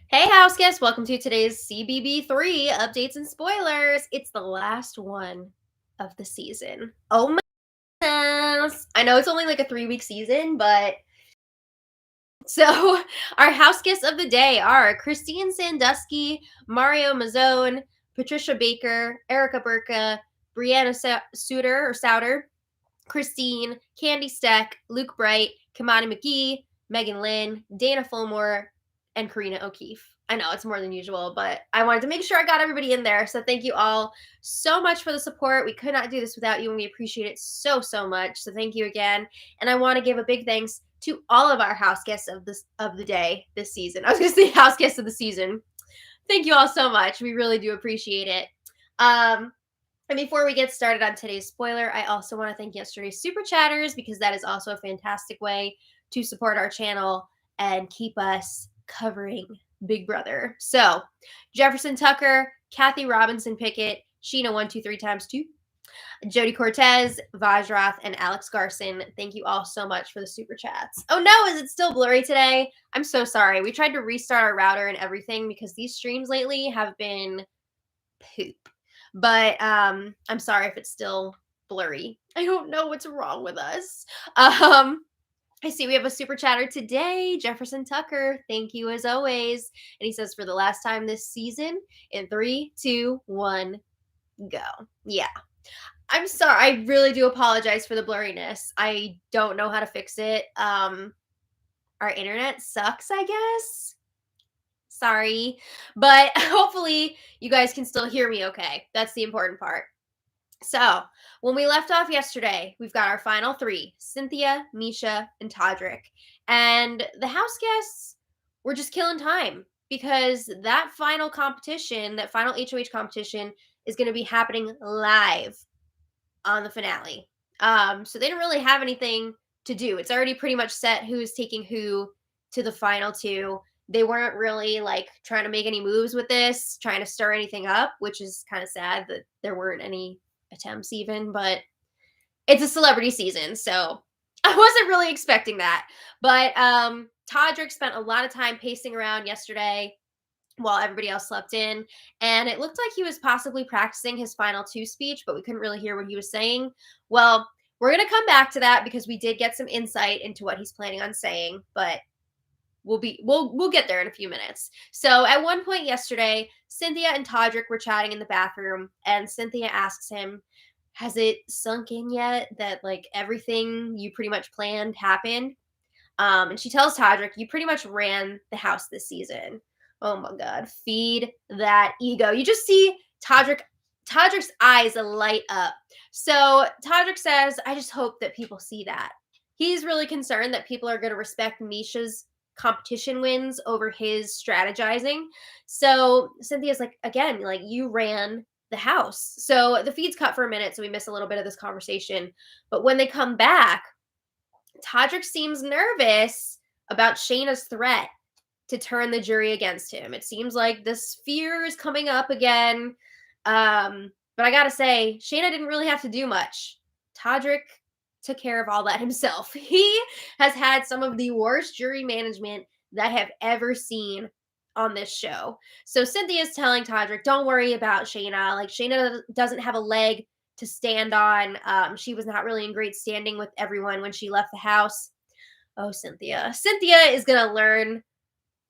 Hey, house guests, welcome to today's CBB3 updates and spoilers. It's the last one of the season. Oh my goodness. I know it's only like a 3-week season, but so our house guests of the day are Christine Sandusky, Mario Mazzone, Patricia Baker, Erica Burka, Brianna Souter, Christine, Candy Steck, Luke Bright, Kamani McGee, Megan Lynn, Dana Fulmore, and Karina O'Keefe. I know it's more than usual, but I wanted to make sure I got everybody in there. So thank you all so much for the support. We could not do this without you, and we appreciate it so, so much. So thank you again. And I want to give a big thanks to all of our house guests of the day this season. I was going to say house guests of the season. Thank you all so much. We really do appreciate it. And before we get started on today's spoiler, I also want to thank yesterday's super chatters because that is also a fantastic way to support our channel and keep us covering Big Brother. So, Jefferson Tucker, Kathy Robinson Pickett, Sheena123 times 2, Jody Cortez, Vajrath, and Alex Garson. Thank you all so much for the super chats. Oh no, is it still blurry today? I'm so sorry. We tried to restart our router and everything because these streams lately have been poop. But I'm sorry if it's still blurry. I don't know what's wrong with us. I see we have a super chatter today, Jefferson Tucker. Thank you as always. And he says, for the last time this season, in 3, 2, 1, go. Yeah. I'm sorry. I really do apologize for the blurriness. I don't know how to fix it. Our internet sucks, I guess. Sorry. But hopefully you guys can still hear me okay. That's the important part. So, when we left off yesterday, we've got our final 3, Cynthia, Misha, and Todrick. And the house guests were just killing time because that final competition, that final HOH competition, is going to be happening live on the finale. So they didn't really have anything to do. It's already pretty much set who's taking who to the final 2. They weren't really like trying to make any moves with this, trying to stir anything up, which is kind of sad that there weren't any attempts even, but it's a celebrity season, so I wasn't really expecting that. But Todrick spent a lot of time pacing around yesterday while everybody else slept in, and it looked like he was possibly practicing his final 2 speech, but we couldn't really hear what he was saying. Well, we're going to come back to that because we did get some insight into what he's planning on saying, but we'll get there in a few minutes. So at one point yesterday, Cynthia and Todrick were chatting in the bathroom, and Cynthia asks him, has it sunk in yet that like everything you pretty much planned happened? And she tells Todrick, you pretty much ran the house this season. Oh my God, feed that ego. You just see Todrick's eyes light up. So Todrick says, I just hope that people see that. He's really concerned that people are going to respect Misha's competition wins over his strategizing. So Cynthia's like, again, like you ran the house. So the feed's cut for a minute, so we miss a little bit of this conversation. But when they come back, Todrick seems nervous about Shayna's threat to turn the jury against him. It seems like this fear is coming up again. But I gotta say, Shayna didn't really have to do much. Todrick took care of all that himself. He has had some of the worst jury management that I have ever seen on this show. So Cynthia's telling Todrick, don't worry about Shayna. Like, Shayna doesn't have a leg to stand on. She was not really in great standing with everyone when she left the house. Oh, Cynthia. Cynthia is going to learn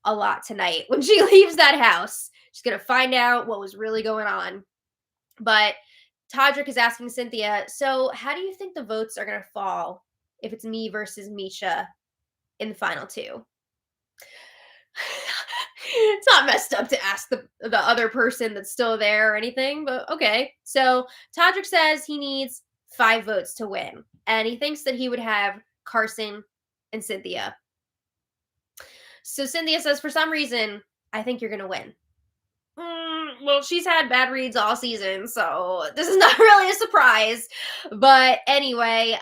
a lot tonight when she leaves that house. She's going to find out what was really going on. But Todrick is asking Cynthia, so how do you think the votes are going to fall if it's me versus Misha in the final 2? It's not messed up to ask the other person that's still there or anything, but okay. So Todrick says he needs 5 votes to win, and he thinks that he would have Carson and Cynthia. So Cynthia says, for some reason, I think you're going to win. Well, she's had bad reads all season, so this is not really a surprise. But anyway,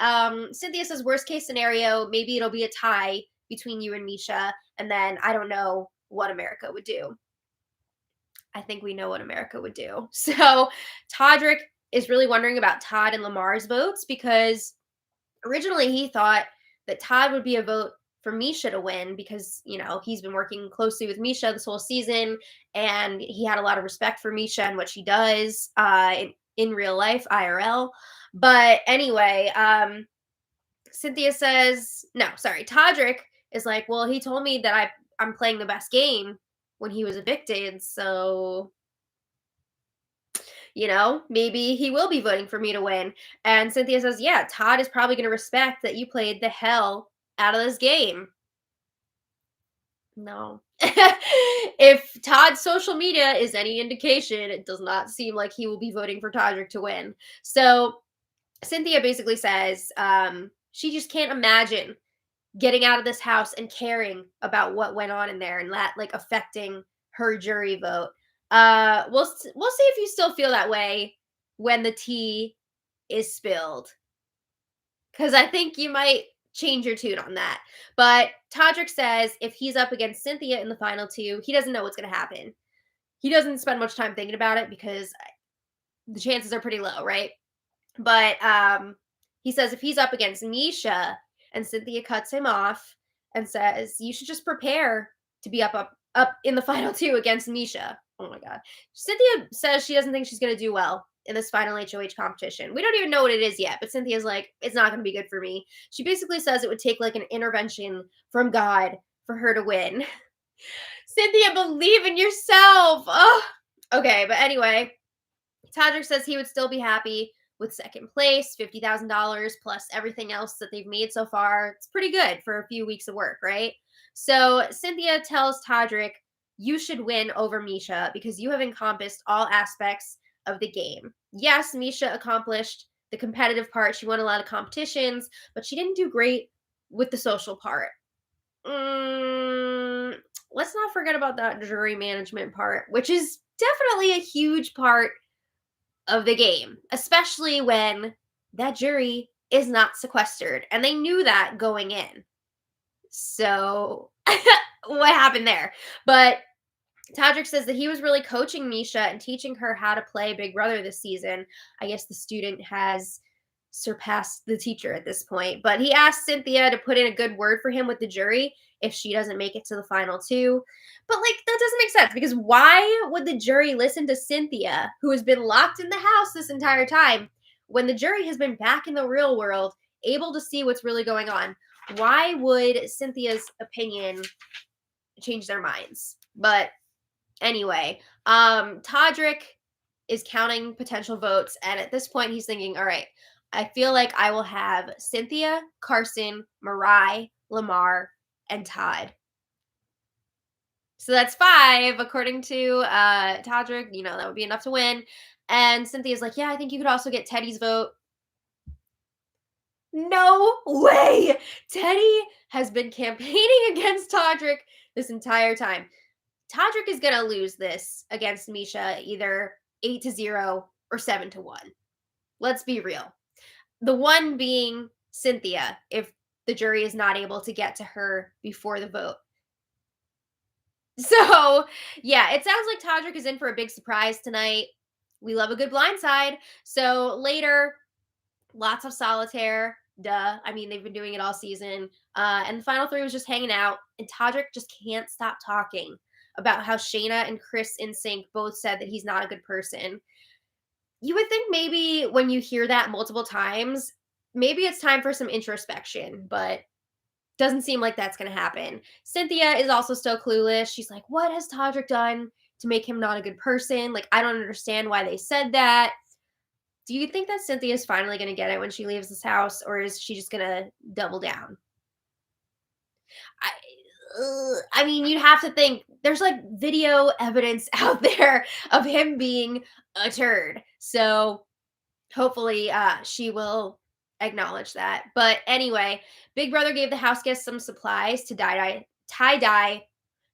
Cynthia says, worst case scenario, maybe it'll be a tie between you and Misha, and then I don't know what America would do. I think we know what America would do. So Todrick is really wondering about Todd and Lamar's votes because originally he thought that Todd would be a vote for Misha to win because, he's been working closely with Misha this whole season and he had a lot of respect for Misha and what she does in real life, IRL. But anyway, Cynthia says, no, sorry, Todrick is like, well, he told me that I'm playing the best game when he was evicted, so maybe he will be voting for me to win. And Cynthia says, yeah, Todd is probably going to respect that you played the hell out of this game. No. If Todd's social media is any indication, it does not seem like he will be voting for Todrick to win. So Cynthia basically says she just can't imagine getting out of this house and caring about what went on in there and that like affecting her jury vote. We'll see if you still feel that way when the tea is spilled, because I think you might change your tune on that. But Todrick says if he's up against Cynthia in the final two, he doesn't know what's going to happen. He doesn't spend much time thinking about it because the chances are pretty low, right? But he says if he's up against Misha and Cynthia cuts him off and says you should just prepare to be up in the final two against Misha. Oh my god. Cynthia says she doesn't think she's going to do well in this final HOH competition. We don't even know what it is yet, but Cynthia's like, it's not going to be good for me. She basically says it would take like an intervention from God for her to win. Cynthia, believe in yourself. Oh. Okay, but anyway, Todrick says he would still be happy with second place, $50,000 plus everything else that they've made so far. It's pretty good for a few weeks of work, right? So Cynthia tells Todrick, you should win over Misha because you have encompassed all aspects of the game. Yes, Misha accomplished the competitive part. She won a lot of competitions, but she didn't do great with the social part. Let's not forget about that jury management part, which is definitely a huge part of the game, especially when that jury is not sequestered. And they knew that going in. So what happened there? But Todrick says that he was really coaching Misha and teaching her how to play Big Brother this season. I guess the student has surpassed the teacher at this point. But he asked Cynthia to put in a good word for him with the jury if she doesn't make it to the final two. But like that doesn't make sense because why would the jury listen to Cynthia, who has been locked in the house this entire time, when the jury has been back in the real world, able to see what's really going on? Why would Cynthia's opinion change their minds? But anyway, Todrick is counting potential votes, and at this point he's thinking, all right, I feel like I will have Cynthia, Carson, Mariah, Lamar, and Todd. So that's 5, according to Todrick. That would be enough to win. And Cynthia's like, yeah, I think you could also get Teddy's vote. No way! Teddy has been campaigning against Todrick this entire time. Todrick is going to lose this against Misha either 8-0 or 7-1. Let's be real. The one being Cynthia, if the jury is not able to get to her before the vote. So, yeah, it sounds like Todrick is in for a big surprise tonight. We love a good blindside. So later, lots of solitaire. Duh. I mean, they've been doing it all season. And the final 3 was just hanging out. And Todrick just can't stop talking about how Shayna and Chris NSYNC both said that he's not a good person. You would think maybe when you hear that multiple times, maybe it's time for some introspection, but doesn't seem like that's going to happen. Cynthia is also still clueless. She's like, what has Todrick done to make him not a good person? Like, I don't understand why they said that. Do you think that Cynthia is finally going to get it when she leaves this house, or is she just going to double down? I mean, you'd have to think there's like video evidence out there of him being a turd. So hopefully she will acknowledge that. But anyway, Big Brother gave the house guests some supplies to tie-dye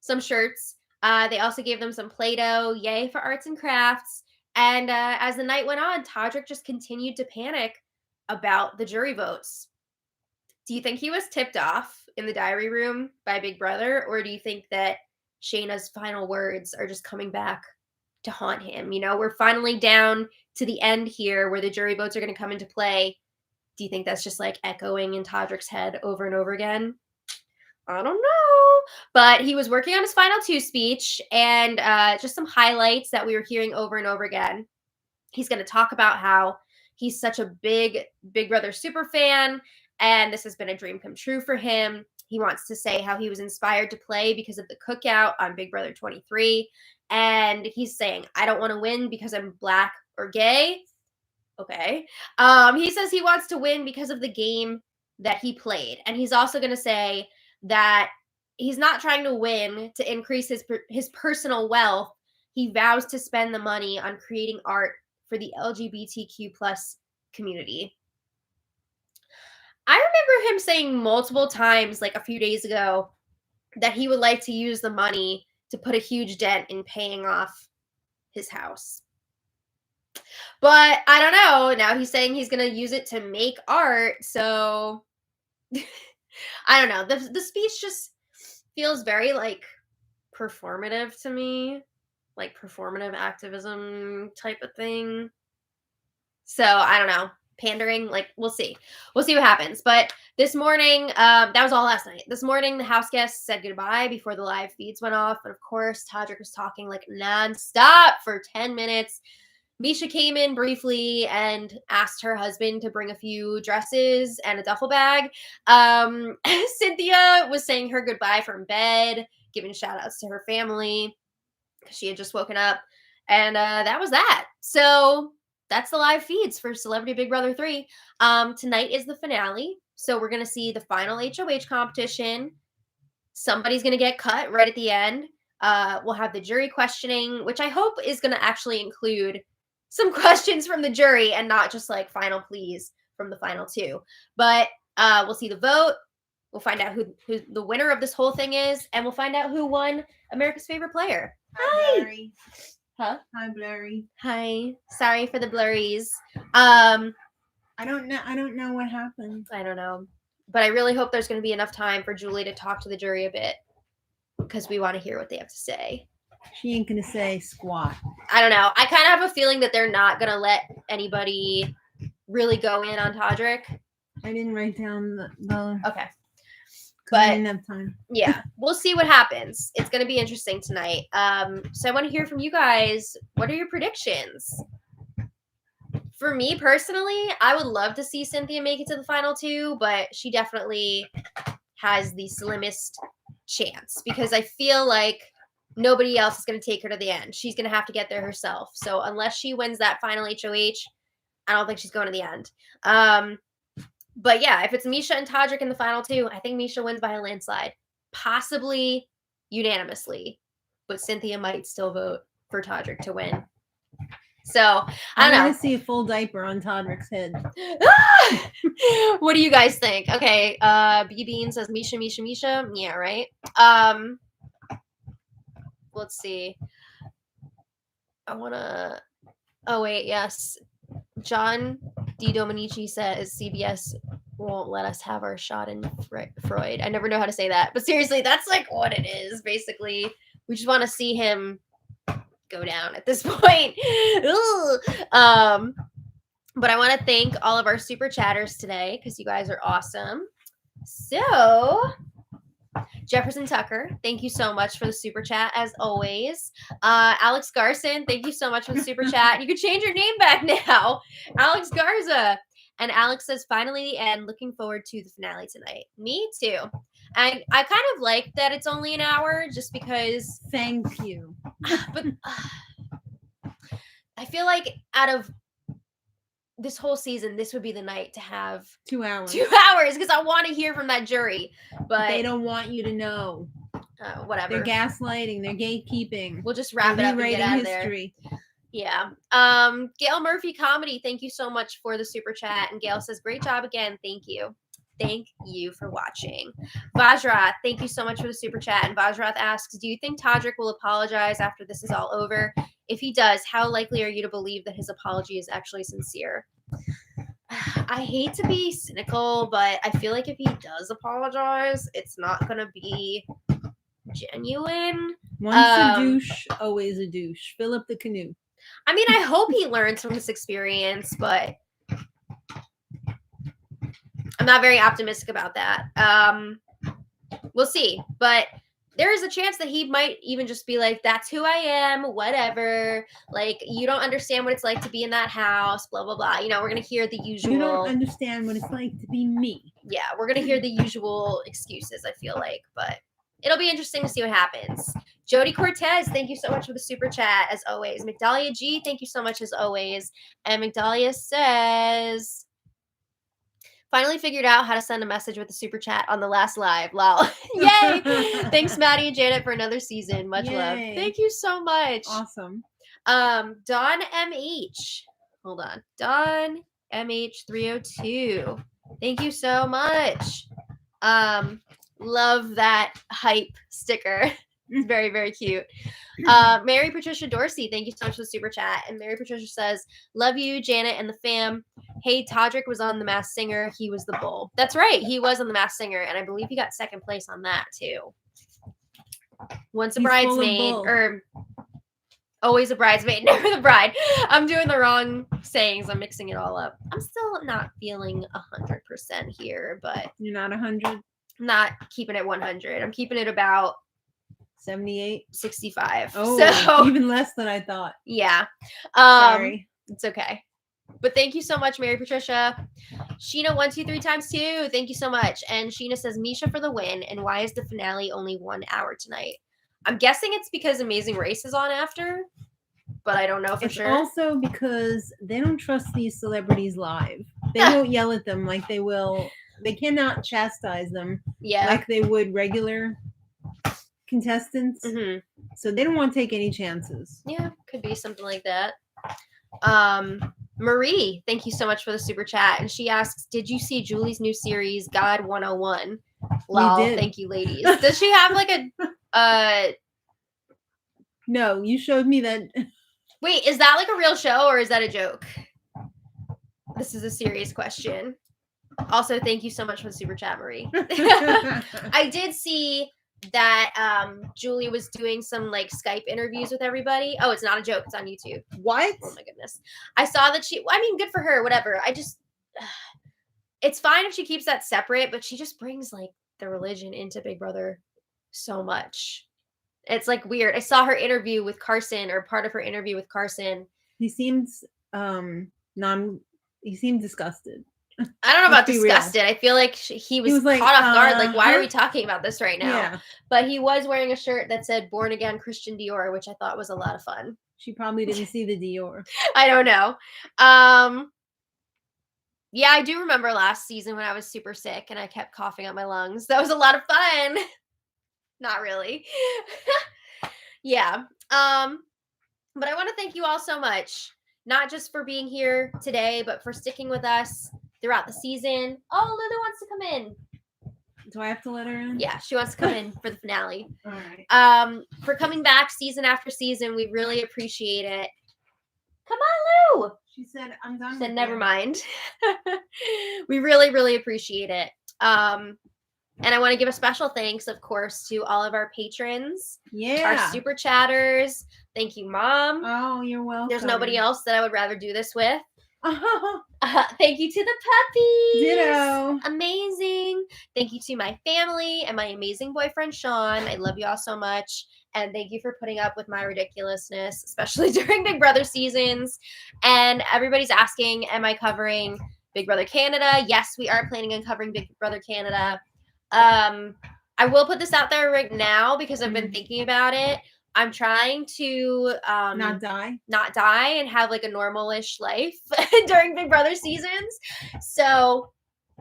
some shirts. They also gave them some Play-Doh. Yay for arts and crafts. And as the night went on, Todrick just continued to panic about the jury votes. Do you think he was tipped off in the diary room by Big Brother, or do you think that Shayna's final words are just coming back to haunt him? We're finally down to the end here where the jury votes are going to come into play. Do you think that's just like echoing in Todrick's head over and over again? I don't know. But he was working on his final 2 speech, and just some highlights that we were hearing over and over again. He's going to talk about how he's such a big Big Brother super fan, and this has been a dream come true for him. He wants to say how he was inspired to play because of the cookout on Big Brother 23. And he's saying, I don't want to win because I'm black or gay. Okay. He says he wants to win because of the game that he played. And he's also going to say that he's not trying to win to increase his personal wealth. He vows to spend the money on creating art for the LGBTQ plus community. I remember him saying multiple times, like a few days ago, that he would like to use the money to put a huge dent in paying off his house. But I don't know. Now he's saying he's going to use it to make art. So I don't know. The speech just feels very like performative to me, like performative activism type of thing. So I don't know. Pandering, like we'll see what happens. But this morning, that was all last night. This morning, the house guests said goodbye before the live feeds went off. And of course, Todrick was talking like nonstop for 10 minutes. Misha came in briefly and asked her husband to bring a few dresses and a duffel bag. Cynthia was saying her goodbye from bed, giving shout outs to her family because she had just woken up. And that was that. So that's the live feeds for Celebrity Big Brother 3. Tonight is the finale. So we're going to see the final HOH competition. Somebody's going to get cut right at the end. We'll have the jury questioning, which I hope is going to actually include some questions from the jury and not just like final pleas from the final 2. But we'll see the vote. We'll find out who the winner of this whole thing is, and we'll find out who won America's Favorite Player. Hi. Blurry. Huh? Hi, Blurry. Hi. Sorry for the blurries. I don't know what happened. I don't know. But I really hope there's going to be enough time for Julie to talk to the jury a bit because we want to hear what they have to say. She ain't going to say squat. I don't know. I kind of have a feeling that they're not going to let anybody really go in on Todrick. I didn't write down the Okay. But I didn't have time. Yeah, we'll see what happens. It's going to be interesting tonight. So I want to hear from you guys. What are your predictions? For me personally, I would love to see Cynthia make it to the final 2, but she definitely has the slimmest chance because I feel like nobody else is going to take her to the end. She's going to have to get there herself. So unless she wins that final HOH, I don't think she's going to the end. But yeah, if it's Misha and Todrick in the final 2, I think Misha wins by a landslide. Possibly unanimously. But Cynthia might still vote for Todrick to win. So, I don't know. I want to see a full diaper on Todrick's head. What do you guys think? Okay, B Bean says Misha, Misha, Misha. Yeah, right? Let's see. I want to... Oh, wait, yes. John D. Dominici says CBS won't let us have our shot in Freud. I never know how to say that. But seriously, that's like what it is, basically. We just want to see him go down at this point. But I want to thank all of our super chatters today because you guys are awesome. So... Jefferson Tucker, thank you so much for the super chat as always. Alex Garson, thank you so much for the super chat. You can change your name back now. Alex Garza. And Alex says, finally the end. Looking forward to the finale tonight. Me too. I kind of like that it's only an hour just because. Thank you. But I feel like out of this whole season, this would be the night to have 2 hours. 2 hours because I want to hear from that jury. But they don't want you to know. Whatever. They're gaslighting. They're gatekeeping. We'll just wrap it up and get out of history. There. Yeah. Gail Murphy Comedy, thank you so much for the super chat. And Gail says, great job again. Thank you. Thank you for watching. Vajrath, thank you so much for the super chat. And Vajrath asks, do you think Todrick will apologize after this is all over? If he does, how likely are you to believe that his apology is actually sincere? I hate to be cynical, but I feel like if he does apologize, it's not going to be genuine. Once a douche, always a douche. Fill up the canoe. I mean, I hope he learns from this experience, but I'm not very optimistic about that. we'll see. But there is a chance that he might even just be like, that's who I am, whatever. Like, you don't understand what it's like to be in that house, blah, blah, blah. You know, we're going to hear the usual. You don't understand what it's like to be me. Yeah, we're going to hear the usual excuses, I feel like. But it'll be interesting to see what happens. Jody Cortez, thank you so much for the super chat, as always. Migdalia G, thank you so much, as always. And Migdalia says, finally figured out how to send a message with the super chat on the last live. Lol. Yay! Thanks, Maddie and Janet, for another season. Much love. Thank you so much. Awesome. Don MH. Hold on. Don MH302. Thank you so much. Love that hype sticker. It's very, very cute. Mary Patricia Dorsey, thank you so much for the super chat. And Mary Patricia says, love you, Janet and the fam. Hey, Todrick was on The Masked Singer. He was the bull. That's right. He was on The Masked Singer. And I believe he got second place on that, too. Once a bridesmaid, or always a bridesmaid, never the bride. I'm doing the wrong sayings. I'm mixing it all up. I'm still not feeling 100% here, but. You're not 100? Not keeping it 100. I'm keeping it about 78, 65. Oh, so even less than I thought. Yeah. Sorry. It's okay. But thank you so much, Mary Patricia. Sheena 123 times 2. Thank you so much. And Sheena says, Misha for the win. And why is the finale only 1 hour tonight? I'm guessing it's because Amazing Race is on after, but I don't know for sure. Also because they don't trust these celebrities live. They won't yell at them like they will. They cannot chastise them like they would regular contestants. Mm-hmm. So they don't want to take any chances. Yeah, could be something like that. Marie, thank you so much for the super chat. And she asks, did you see Julie's new series, God 101? Lol, we did. Thank you, ladies. Does she have like a No, you showed me that. Wait, is that like a real show or is that a joke? This is a serious question. Also, thank you so much for the super chat, Marie. I did see that Julie was doing some like Skype interviews with everybody. Oh, it's not a joke. It's on YouTube. What? Oh my goodness. I saw that good for her, whatever. It's fine if she keeps that separate, but she just brings like the religion into Big Brother so much. It's like weird. I saw her interview with Carson, or part of her interview with Carson. He seems he seemed disgusted. I don't know about disgusted. I feel like he was like, caught off guard. Like, why are we talking about this right now? Yeah. But he was wearing a shirt that said Born Again Christian Dior, which I thought was a lot of fun. She probably didn't see the Dior. I don't know. Yeah, I do remember last season when I was super sick and I kept coughing out my lungs. That was a lot of fun. Not really. Yeah. But I want to thank you all so much. Not just for being here today, but for sticking with us throughout the season. Oh, Lulu wants to come in. Do I have to let her in? Yeah, she wants to come in for the finale. All right. For coming back season after season, we really appreciate it. Come on, Lou. She said, I'm done. She said, never mind. We really, really appreciate it. And I want to give a special thanks, of course, to all of our patrons. Yeah. Our super chatters. Thank you, Mom. Oh, you're welcome. There's nobody else that I would rather do this with. Thank you to the puppies. Ditto. Amazing. Thank you to my family and my amazing boyfriend, Sean. I love you all so much. And thank you for putting up with my ridiculousness, especially during Big Brother seasons. And everybody's asking, am I covering Big Brother Canada? Yes, we are planning on covering Big Brother Canada. I will put this out there right now because I've been thinking about it. I'm trying to not die and have like a normal-ish life during Big Brother seasons. So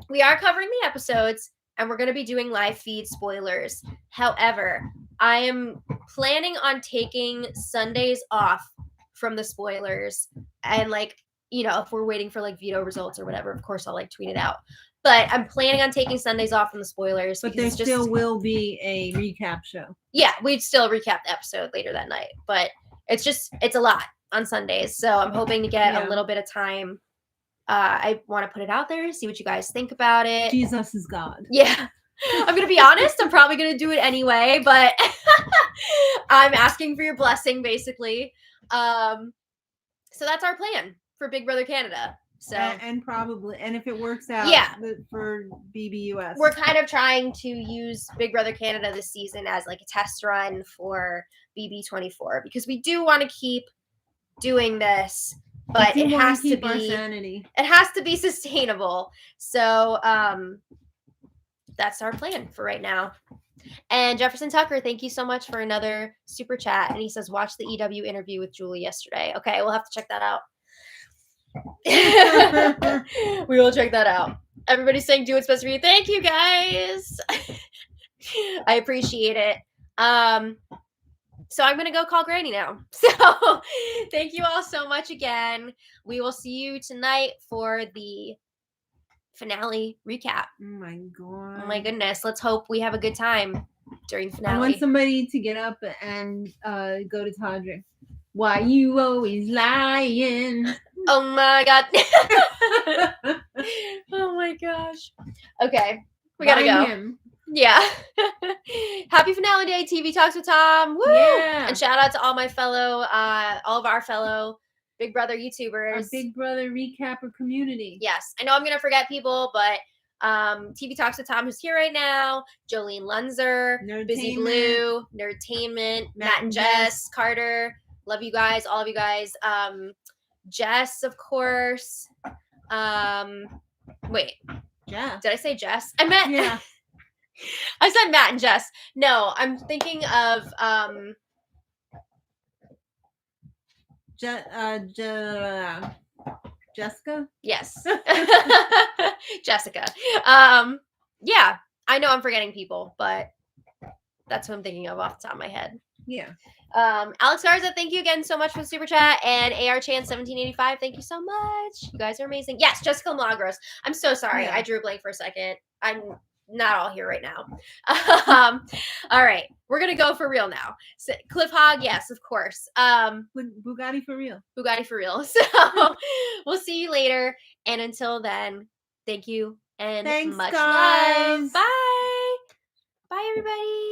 we are covering the episodes and we're going to be doing live feed spoilers. However, I am planning on taking Sundays off from the spoilers. And like, you know, if we're waiting for like veto results or whatever, of course I'll like tweet it out. But I'm planning on taking Sundays off from the spoilers. But there still will be a recap show. Yeah, we'd still recap the episode later that night. But it's a lot on Sundays. So I'm hoping to get a little bit of time. I want to put it out there, see what you guys think about it. Jesus is God. Yeah. I'm going to be honest. I'm probably going to do it anyway. But I'm asking for your blessing, basically. So that's our plan for Big Brother Canada. So and probably, and if it works out, for BBUS, we're kind of trying to use Big Brother Canada this season as like a test run for BB24 because we do want to keep doing this, but it has to be our sanity. It has to be sustainable. So that's our plan for right now. And Jefferson Tucker, thank you so much for another super chat. And he says, watch the EW interview with Julie yesterday. Okay, we'll have to check that out. We will check that out. Everybody's saying do what's best for you. Thank you, guys. I appreciate it. So I'm going to go call Granny now. So thank you all so much again. We will see you tonight for the finale recap. Oh my god. Oh my goodness. Let's hope we have a good time during the finale. I want somebody to get up and go to Todrick. Why you always lying? Oh my god. Oh my gosh. Okay. We gotta go. Him. Yeah. Happy finale day, TV Talks with Tom. Woo! Yeah. And shout out to all my fellow, all of our fellow Big Brother YouTubers. Our Big Brother recapper community. Yes. I know I'm going to forget people, but TV Talks with Tom, who's here right now, Jolene Lunzer, Busy Blue, Nerdtainment, Matt and Jess, Carter. Love you guys, all of you guys. Jess, of course. Wait. Yeah. Did I say Jess? I meant... Yeah. I said Matt and Jess. No, I'm thinking of Jessica? Yes. Jessica. Yeah, I know I'm forgetting people, but that's who I'm thinking of off the top of my head. Yeah. Alex Garza, thank you again so much for the super chat. And AR Chan 1785, thank you so much. You guys are amazing. Yes, Jessica Milagros. I'm so sorry. Yeah. I drew a blank for a second. I'm not all here right now. All right, we're gonna go for real now. So, Cliff Hogg, yes, of course. Bugatti for real. Bugatti for real. So we'll see you later. And until then, thank you and thanks, much guys. love. Bye. Bye, everybody.